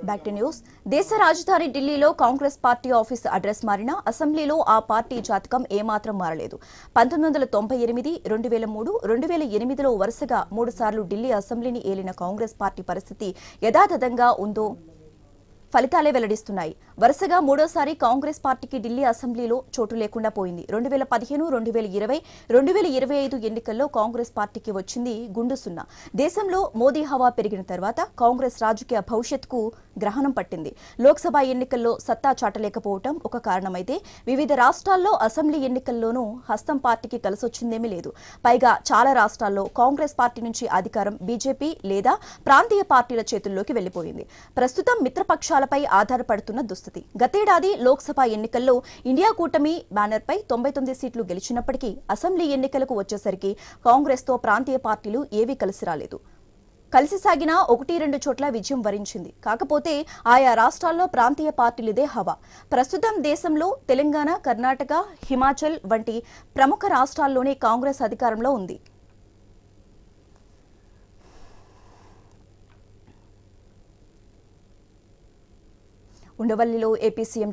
Back to news. దేశ రాజధాని ఢిల్లీలో కాంగ్రెస్ పార్టీ ఆఫీస్ అడ్రస్ మారినా అసెంబ్లీలో ఆ పార్టీ జాతకం ఏమాత్రం మారలేదు. 1998, 2003, 2008లో వరుసగా 3 సార్లు ఢిల్లీ అసెంబ్లీని ఏలిన కాంగ్రెస్ పార్టీ పరిస్థితి యథాతథంగా ఉందో ఫలితాలే వెల్లడిస్తున్నాయి. వరుసగా మూడోసారి కాంగ్రెస్ పార్టీకి ఢిల్లీ అసెంబ్లీలో చోటు లేకుండా పోయింది. 2015, 2020, 2025 ఎన్నికల్లో కాంగ్రెస్ పార్టీకి వచ్చింది గుండు సున్నా. దేశంలో మోదీ హవా పెరిగిన తర్వాత కాంగ్రెస్ రాజకీయ భవిష్యత్తుకు గ్రహణం పట్టింది. లోక్సభ ఎన్నికల్లో సత్తా చాటలేకపోవటం ఒక కారణమైతే వివిధ రాష్ట్రాల్లో అసెంబ్లీ ఎన్నికల్లోనూ హస్తం పార్టీకి కలిసొచ్చిందేమీ లేదు. పైగా చాలా రాష్ట్రాల్లో కాంగ్రెస్ పార్టీ నుంచి అధికారం బీజేపీ లేదా ప్రాంతీయ పార్టీల చేతుల్లోకి వెళ్లిపోయింది. ప్రస్తుతం మిత్రపక్షాలపై ఆధారపడుతున్న దుస్థితి. గతేడాది లోక్సభ ఎన్నికల్లో ఇండియా కూటమి బ్యానర్పై 99 సీట్లు గెలిచినప్పటికీ అసెంబ్లీ ఎన్నికలకు వచ్చేసరికి కాంగ్రెస్తో ప్రాంతీయ పార్టీలు ఏవీ కలిసి రాలేదు. కలిసి సాగిన 1-2 చోట్ల విజయం వరించింది. కాకపోతే ఆయా రాష్ట్రాల్లో ప్రాంతీయ పార్టీలదే హవా. ప్రస్తుతం దేశంలో తెలంగాణ, కర్ణాటక, హిమాచల్ వంటి ప్రముఖ రాష్ట్రాల్లోనే కాంగ్రెస్ అధికారంలో ఉంది. ఉండవల్లిలో ఏపీ సీఎం